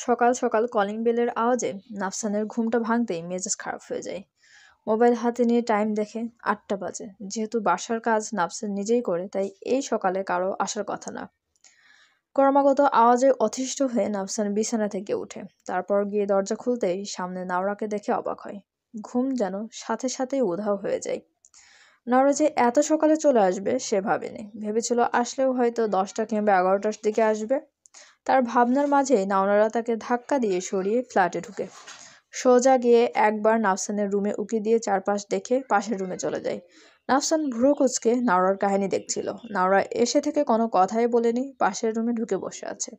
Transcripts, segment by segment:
সকাল সকাল কলিং বেলের আওয়াজে নাফসানের ঘুমটা ভাঙতেই মেজাজ খারাপ হয়ে যায়। মোবাইল হাতে নিয়ে টাইম দেখে ৮টা বাজে। যেহেতু বাসার কাজ নাফসান নিজেই করে, তাই এই সকালে কারো আসার কথা না। ক্রমাগত আওয়াজে অতিষ্ঠ হয়ে নাফসান বিছানা থেকে ওঠে। তারপর গিয়ে দরজা খুলতেই সামনে নাওরাকে দেখে অবাক হয়। ঘুম যেন সাথে সাথেই উধাও হয়ে যায়। নাওরা যে এত সকালে চলে আসবে সে ভাবেনি। ভেবেছিল আসলেও হয়তো 10টা কিংবা 11টার দিকে আসবে। তার ভাবনার মাঝেই নাওরা তাকে ধাক্কা দিয়ে সরিয়ে ফ্ল্যাটে ঢুকে। সোজা গিয়ে একবার নাফসানের রুমে উকি দিয়ে চারপাশ দেখে পাশের রুমে চলে যায়। নাফসান ভ্রু কুঁচকে নাওরার কাহিনী দেখছিল। নাওরা এসে থেকে কোনো কথাই বলেনি, পাশের রুমে ঢুকে বসে আছে।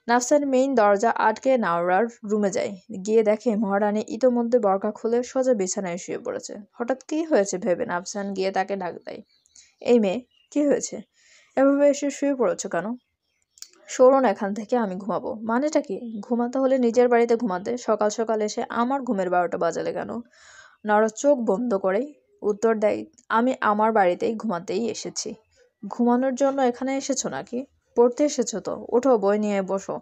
নাফসান মেইন দরজা আটকে নাওরার রুমে যায়। গিয়ে দেখে মহারানী ইতোমধ্যে বরকা খুলে সোজা বিছানায় শুয়ে পড়েছে। হঠাৎ কি হয়েছে ভেবে নাফসান গিয়ে তাকে ডাক দেয়। এই মেয়ে, কি হয়েছে? এভাবে এসে শুয়ে পড়েছো কেন? সরুন এখান থেকে, আমি ঘুমাবো। মানেটা কি? ঘুমাতে হলে নিজের বাড়িতে ঘুমাতে, সকাল সকাল এসে আমার ঘুমের 12টা বাজালে কেন? নড়া চোখ বন্ধ করেই উত্তর দেয়, আমি আমার বাড়িতেই ঘুমাতেই এসেছি। ঘুমানোর জন্য এখানে এসেছো নাকি? পড়তে এসেছো তো, ওঠো বই নিয়ে বসো।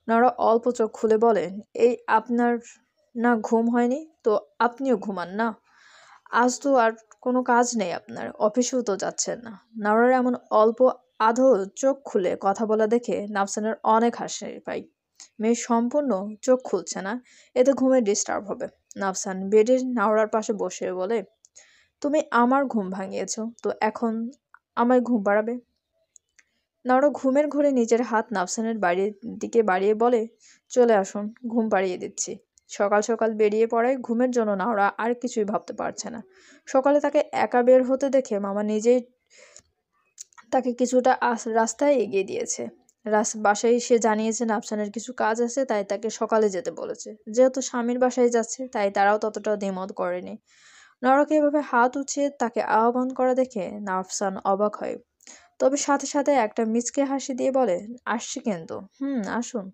নড়া অল্প চোখ খুলে বলে, এই আপনার না ঘুম হয়নি তো আপনিও ঘুমান না? আজ তো আর কোনো কাজ নেই আপনার, অফিসেও তো যাচ্ছেন না। নড়ার এমন অল্প আধো চোখ খুলে কথা বলা দেখে নাফসানের অনেক হাসি পায়। মেয়ে সম্পূর্ণ চোখ খুলছে না, এতে ঘুমে ডিস্টার্ব হবে। নাফসান বেডের নাওড়ার পাশে বসে বলে, তুমি আমার ঘুম ভাঙিয়েছো, তো এখন আমায় ঘুম পাড়াবে? নাওড়া ঘুমের ঘোরে নিজের হাত নাফসানের বাড়ির দিকে বাড়িয়ে বলে, চলে আসুন, ঘুম পাড়িয়ে দিচ্ছি। সকাল সকাল বেরিয়ে পড়ায় ঘুমের জন্য নাওড়া আর কিছুই ভাবতে পারছে না। সকালে তাকে একা বের হতে দেখে মামা নিজেই তাকে কিছুটা রাস্তায় এগিয়ে দিয়েছে। বাসায় সে জানিয়েছে নাফসানের কিছু কাজ আছে, তাই তাকে সকালে যেতে বলেছে। যেহেতু স্বামীর বাসায় যাচ্ছে, তাই তারাও ততটা দ্বিমত করেনি। নরকে এভাবে হাত উঠিয়ে তাকে আহ্বান করা দেখে নাফসান অবাক হয়। তবে সাথে সাথে একটা মিচকে হাসি দিয়ে বলে, আসছি কিন্তু, আসুন।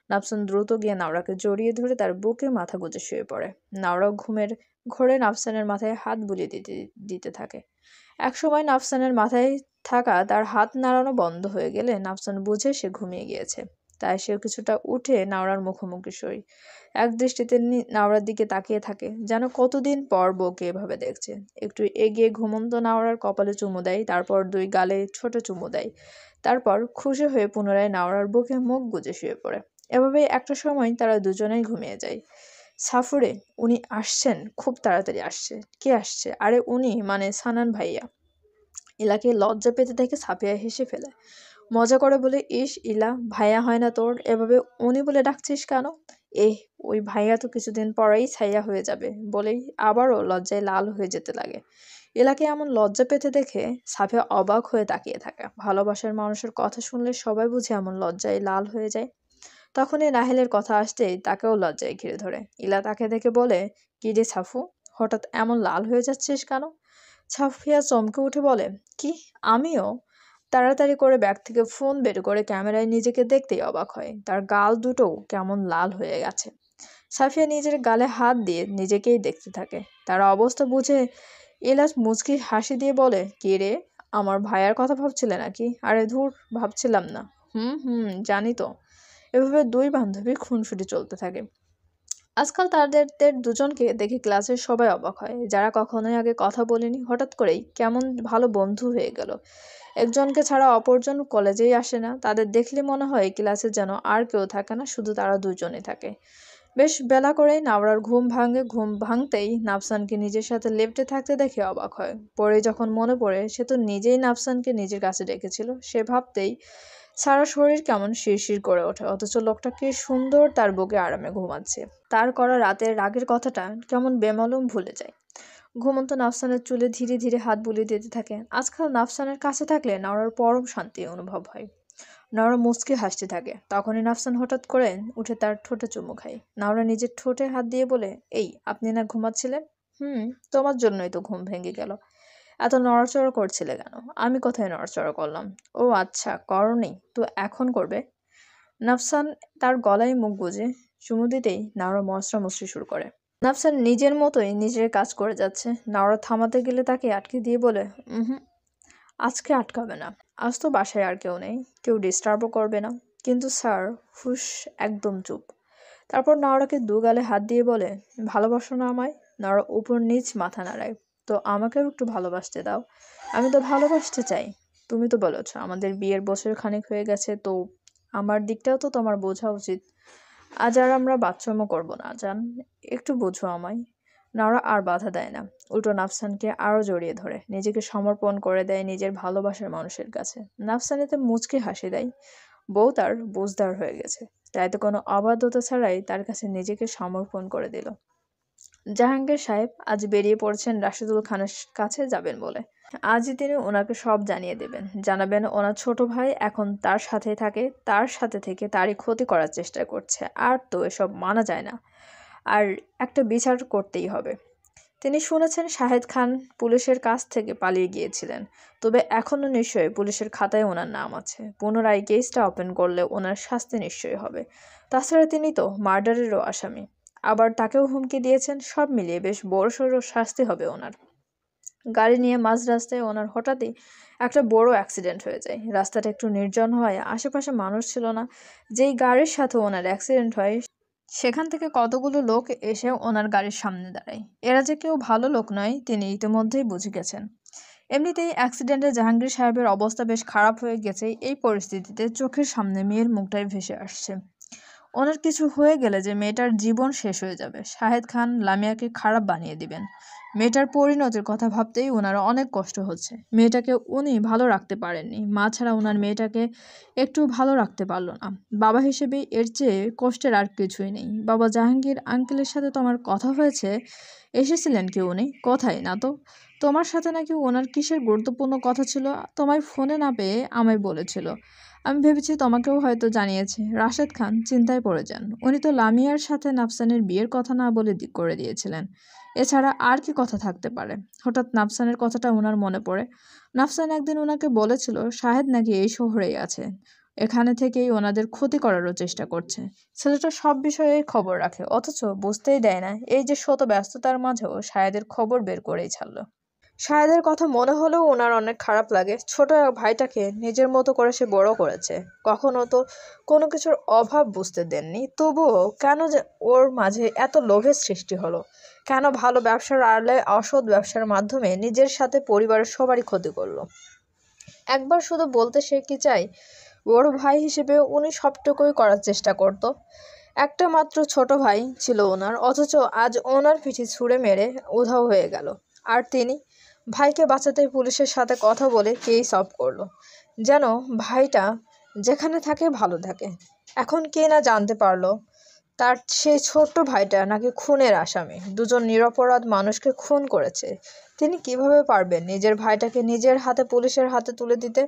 নাফসান দ্রুত গিয়ে নাওরাকে জড়িয়ে ধরে তার বুকে মাথা গুজে শুয়ে পড়ে। নাওরা ঘুমের ঘোরে নাফসানের মাথায় হাত বুলিয়ে দিতে দিতে থাকে। একসময় নাফসানের মাথায় থাকা তার হাত নাড়ানো বন্ধ হয়ে গেলে নাফসান বুঝে সে ঘুমিয়ে গিয়েছে। তাই সে কিছুটা উঠে নাওরার মুখোমুখি সই। এক দৃষ্টিতে নাওরার দিকে তাকিয়ে থাকে, যেন কতদিন পর বউকে এভাবে দেখছে। একটু এগিয়ে ঘুমন্ত নাওরার কপালে চুমু দেয়, তারপর 2 গালে ছোট চুমু দেয়। তারপর খুশি হয়ে পুনরায় নাওরার বুকে মুখ গুজে শুয়ে পড়ে। এভাবেই একটা সময় তারা দুজনেই ঘুমিয়ে যায়। সাফুরে, উনি আসছেন, খুব তাড়াতাড়ি আসছে। কে আসছে? আরে উনি মানে সানান ভাইয়া। ইলাকে লজ্জা পেতে দেখে সাফিয়া হেসে ফেলে। মজা করে বলে, ইস ইলা, ভাইয়া হয় না তোর, এভাবে উনি বলে ডাকছিস কেন? ওই ভাইয়া তো কিছুদিন পরেই ছাইয়া হয়ে যাবে বলেই আবারও লজ্জায় লাল হয়ে যেতে লাগে। ইলাকে এমন লজ্জা পেতে দেখে সাফিয়া অবাক হয়ে তাকিয়ে থাকে। ভালোবাসার মানুষের কথা শুনলে সবাই বুঝে এমন লজ্জায় লাল হয়ে যায়। তখনই রাহেলের কথা আসতেই তাকেও লজ্জায় ঘিরে ধরে। ইলা তাকে দেখে বলে, কি রে সাফু, হঠাৎ এমন লাল হয়ে যাচ্ছিস কেন? সাফিয়া চমকে উঠে বলে, কি? আমিও? তাড়াতাড়ি করে ব্যাগ থেকে ফোন বের করে ক্যামেরায় নিজেকে দেখতেই অবাক হয়। তার গাল দুটোও কেমন লাল হয়ে গেছে। সাফিয়া নিজের গালে হাত দিয়ে নিজেকেই দেখতে থাকে। তার অবস্থা বুঝে ইলাস মুচকি হাসি দিয়ে বলে, কি রে, আমার ভাইয়ার কথা ভাবছিলে নাকি? আরে ধুর, ভাবছিলাম না। জানি তো। এভাবে 2 বান্ধবীর খুনসুটি চলতে থাকে। আজকাল তাদের দুজনকে দেখে ক্লাসের সবাই অবাক হয়। যারা কখনোই আগে কথা বলেনি, হঠাৎ করেই কেমন ভালো বন্ধু হয়ে গেল। একজনকে ছাড়া অপরজন কলেজেই আসে না। তাদের দেখলে মনে হয় ক্লাসে যেন আর কেউ থাকে না, শুধু তারা দুজনেই থাকে। বেশ বেলা করেই নাওরার ঘুম ভাঙে। ঘুম ভাঙতেই নাফসানকে নিজের সাথে লেপ্টে থাকতে দেখে অবাক হয়। পরে যখন মনে পড়ে সে তো নিজেই নাফসানকে নিজের কাছে ডেকেছিল, সে ভাবতেই সারা শরীর কেমন শিরশির করে ওঠে। অথচ লোকটা কি সুন্দর তার বুকে আরামে ঘুমাচ্ছে। তার করা রাতের রাগের কথাটা কেমন বেমালুম ভুলে যায়। ঘুমন্ত নাফসানের চুলে ধীরে ধীরে হাত বুলিয়ে দিতে থাকে। আজকাল নাফসানের কাছে থাকলে নাওরার পরম শান্তি অনুভব হয়। নাওরা মুচকি হাসতে থাকে। তখনই নাফসান হঠাৎ করে উঠে তার ঠোঁটে চুমু খায়। নাওরা নিজের ঠোঁটে হাত দিয়ে বলে, এই আপনি না ঘুমাচ্ছিলেন? তোমার জন্যই তো ঘুম ভেঙে গেল। এত নড়াচড়া করছিলে কেন? আমি কোথায় নড়াচড়া করলাম? ও আচ্ছা, করনি তো এখন করবে? নাফসান তার গলায় মুখ গুজে চুমু দিতেই নাওরা মশরামশরি শুরু করে। নাফসান নিজের মতোই নিজের কাজ করে যাচ্ছে। নাওরা থামাতে গেলে তাকে আটকে দিয়ে বলে, আজকে আটকাবে না। আজ তো বাসায় আর কেউ নেই, কেউ ডিস্টার্বও করবে না। কিন্তু স্যার, হুশ, একদম চুপ। তারপর নওরাকে দুগালে হাত দিয়ে বলে, ভালোবাসো না আমায়? নওরা উপর নিচ মাথা নাড়ায়। তো আমাকেও একটু ভালোবাসতে দাও। আমি তো ভালোবাসতে চাই। তুমি তো বলেছ আমাদের বিয়ের বছর খানেক হয়ে গেছে, তো আমার দিকটাও তো তোমার বোঝা উচিত। আজ আর আমরা বাচ্চামো করবো না, জান। একটু বোঝো আমায়। নওরা আর বাধা দেয় না, উল্টো নাফসানকে আরো জড়িয়ে ধরে নিজেকে সমর্পণ করে দেয় নিজের ভালোবাসার মানুষের কাছে। নাফসান এতে মুচকি হাসি দেয়। বউ তার বুঝদার হয়ে গেছে, তাই তো কোনো অবাধ্যতা ছাড়াই তার কাছে নিজেকে সমর্পণ করে দিল। জাহাঙ্গীর সাহেব আজ বেরিয়ে পড়েছেন রাশেদুল খানের কাছে যাবেন বলে। আজই তিনি ওনাকে সব জানিয়ে দেবেন, জানাবেন ওনার ছোট ভাই এখন তার সাথে থাকে, তার সাথে থেকে তারই ক্ষতি করার চেষ্টা করছে। আর তো এসব মানা যায় না, আর একটা বিচার করতেই হবে। তিনি শুনেছেন শাহেদ খান পুলিশের কাছ থেকে পালিয়ে গিয়েছিলেন, তবে এখনও নিশ্চয়ই পুলিশের খাতায় ওনার নাম আছে। পুনরায় কেসটা ওপেন করলে ওনার শাস্তি নিশ্চয়ই হবে। তাছাড়া তিনি তো মার্ডারেরও আসামি, আবার তাকেও হুমকি দিয়েছেন। সব মিলিয়ে বেশ বড়সড় শাস্তি হবে ওনার। গাড়ি নিয়ে মাঝ রাস্তায় ওনার হঠাৎই একটা বড় অ্যাক্সিডেন্ট হয়ে যায়। রাস্তাটা একটু নির্জন হয়, আশেপাশে মানুষ ছিল না। যেই গাড়ির সাথে ওনার অ্যাক্সিডেন্ট হয় সেখান থেকে কতগুলো লোক এসে ওনার গাড়ির সামনে দাঁড়ায়। এরা যে কেউ ভালো লোক নয় তিনি ইতিমধ্যেই বুঝে গেছেন। এমনিতেই অ্যাক্সিডেন্টে জাহাঙ্গীর সাহেবের অবস্থা বেশ খারাপ হয়ে গেছে। এই পরিস্থিতিতে চোখের সামনে মেয়ের মুখটাই ভেসে আসছে। ওনার কিছু হয়ে গেলে যে মেয়েটার জীবন শেষ হয়ে যাবে। শাহেদ খান লামিয়াকে খারাপ বানিয়ে দিবেন। মেয়েটার পরিণতির কথা ভাবতেই ওনার অনেক কষ্ট হচ্ছে। মেয়েটাকে উনি ভালো রাখতে পারেননি। মা ছাড়া ওনার মেয়েটাকে একটু ভালো রাখতে পারলো না। বাবা হিসেবে এর চেয়ে কষ্টের আর কিছুই নেই। বাবা জাহাঙ্গীর আঙ্কেলের সাথে তো আমার কথা হয়েছে। এসেছিলেন কি উনি? কোথায় না তো। তোমার সাথে নাকি ওনার কিসের গুরুত্বপূর্ণ কথা ছিল, তোমায় ফোনে না পেয়ে আমায় বলেছিল। আমি ভেবেছি তোমাকেও হয়তো জানিয়েছে। রাশেদ খান চিন্তায় পড়ে যান। উনি তো লামিয়ার সাথে নাফসানের বিয়ের কথা না বলে করে দিয়েছিলেন। এছাড়া আর কি কথা থাকতে পারে? হঠাৎ নাফসানের কথাটা ওনার মনে পড়ে। নাফসান একদিন ওনাকে বলেছিল শাহেদ নাকি এই শহরেই আছে, এখানে থেকেই ওনাদের ক্ষতি করারও চেষ্টা করছে। ছেলেটা সব বিষয়ে খবর রাখে, অথচ বুঝতেই দেয় না এই যে শত ব্যস্ততার মাঝেও শাহেদের খবর বের করেই ছাড়লো। শাহেদের কথা মনে হলেও ওনার অনেক খারাপ লাগে। ছোট ভাইটাকে নিজের মতো করে সে বড় করেছে, কখনো তো কোনো কিছুর অভাব বুঝতে দেননি। তবুও কেন যে ওর মাঝে এত লোভের সৃষ্টি হলো? কেন ভালো ব্যবসার আড়ালে অসৎ ব্যবসার মাধ্যমে নিজের সাথে পরিবারের সবারই ক্ষতি করলো? একবার শুধু বলতে সে কি চাই, বড় ভাই হিসেবে উনি সবটুকুই করার চেষ্টা করত। একটা মাত্র ছোট ভাই ছিল ওনার, অথচ আজ ওনার পিঠে ছুঁড়ে মেরে উধাও হয়ে গেল। আর তিনি ভাইকে বাঁচাতে পুলিশের সাথে কথা বলে কেস অফ করলো, যেন ভাইটা যেখানে থাকে ভালো থাকে। এখন কে না জানতে পারলো তার সেই ছোট্ট ভাইটা নাকি খুনের আসামি, দুজন নিরপরাধ মানুষকে খুন করেছে। তিনি কিভাবে পারবেন নিজের ভাইটাকে নিজের হাতে পুলিশের হাতে তুলে দিতে?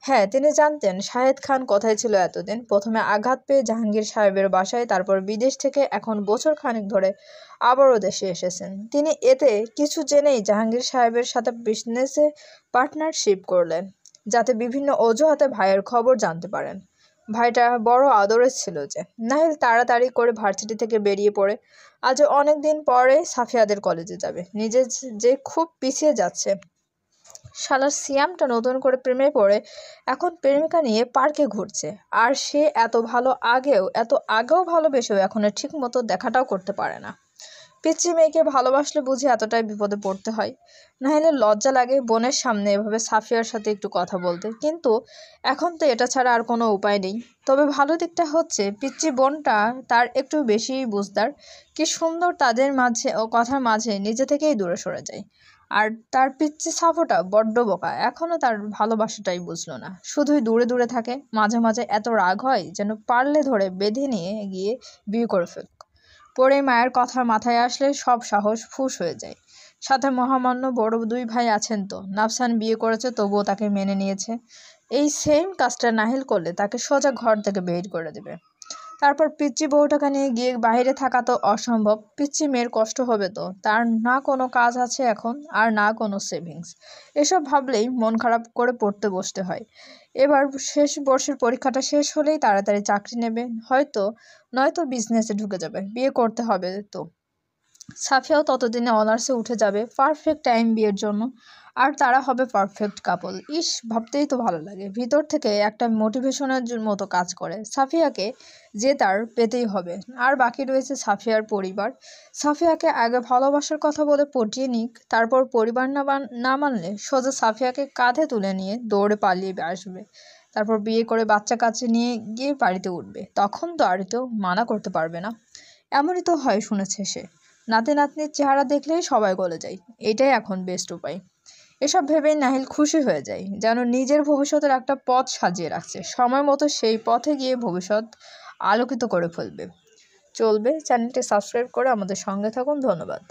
হ্যাঁ, তিনি জানতেন শাহেদ খান কোথায় ছিল এতদিন। প্রথমে আঘাত পেয়ে জাহাঙ্গীর সাহেবের বাসায়, তারপর বিদেশ থেকে, এখন বছর খানেক ধরে আবারও দেশে এসেছেন। তিনি এতে কিছু জেনেই জাহাঙ্গীর সাহেবের সাথে বিজনেসে পার্টনারশিপ করলেন, যাতে বিভিন্ন অজুহাতে ভাইয়ের খবর জানতে পারেন। ভাইটা বড় আদরের ছিল যে। নাহিল তাড়াতাড়ি করে ভার্সিটি থেকে বেরিয়ে পড়ে আজ অনেক দিন পরে সাফিয়াদের কলেজে যাবে। নিজে যে খুব পিছিয়ে যাচ্ছে। শালার সিয়ামটা নতুন করে প্রেমে পড়ে এখন প্রেমিকা নিয়ে পার্কে ঘুরছে। আর সে এত আগেও ভালোবেসেও এখন ঠিক মতো দেখাটাও করতে পারে না। পিচ্চি মেয়েকে ভালোবাসলে বুঝি এতটাই বিপদে পড়তে হয়? নাহলে লজ্জা লাগে বোনের সামনে এভাবে সাফিয়ার সাথে একটু কথা বলতে, কিন্তু এখন তো এটা ছাড়া আর কোনো উপায় নেই। তবে ভালো দিকটা হচ্ছে পিচ্চি বোনটা তার একটু বেশিই বুঝদার। কি সুন্দর তাদের মাঝে ও কথার মাঝে নিজে থেকেই দূরে সরে যায়। আর তার পিচ্চি সাফোটা বড্ড বোকা, এখনো তার ভালোবাসাটাই বুঝলো না, শুধুই দূরে দূরে থাকে। মাঝে মাঝে এত রাগ হয় যেন পারলে ধরে বেঁধে নিয়ে গিয়ে বিয়ে করে ফেলুক। পরে মায়ের কথা মাথায় আসলে সব সাহস ফুস হয়ে যায়। সাথে মহামান্য বড় দুই ভাই আছেন তো। নাফসান বিয়ে করেছে তবুও তাকে মেনে নিয়েছে। এই সেম কাজটা নাহিল করলে তাকে সোজা ঘর থেকে বের করে দেবে। তারপর পিচ্চি বউটাকে নিয়ে গিয়ে বাইরে থাকা তো অসম্ভব। পিচ্চি মেয়ের কষ্ট হবে তো। তার না কোনো কাজ আছে এখন, আর না কোনো সেভিংস। এসব ভাবলেই মন খারাপ করে পড়তে বসতে হয়। এবার শেষ বর্ষের পরীক্ষাটা শেষ হলেই তাড়াতাড়ি চাকরি নেবে, নয়তো বিজনেসে ঢুকে যাবে। বিয়ে করতে হবে তো। সাফিয়াও ততদিনে অনার্সে উঠে যাবে, পারফেক্ট টাইম বিয়ের জন্য। আর তারা হবে পারফেক্ট কাপল। ইস, ভাবতেই তো ভালো লাগে। ভিতর থেকে একটা মোটিভেশনের মতো কাজ করে। সাফিয়াকে যে তার পেতেই হবে। আর বাকি রয়েছে সাফিয়ার পরিবার। সাফিয়াকে আগে ভালোবাসার কথা বলে পটিয়ে নিক, তারপর পরিবার না মানলে সোজা সাফিয়াকে কাঁধে তুলে নিয়ে দৌড়ে পালিয়ে আসবে। তারপর বিয়ে করে বাচ্চা কাচ্চা নিয়ে গিয়ে বাড়িতে উঠবে। তখন তো আর কেউ মানা করতে পারবে না। এমনই তো হয় শুনেছে সে। নাতি নাতনির চেহারা দেখলেই সবাই গলে যায়। এটাই এখন বেস্ট উপায়। এসব ভেবেই নাহিল খুশি হয়ে যায়, যেন নিজের ভবিষ্যতের একটা পথ সাজিয়ে রাখছে। সময় মতো সেই পথে গিয়ে ভবিষ্যৎ আলোকিত করে ফেলবে। চলবে। চ্যানেলটি সাবস্ক্রাইব করে আমাদের সঙ্গে থাকুন। ধন্যবাদ।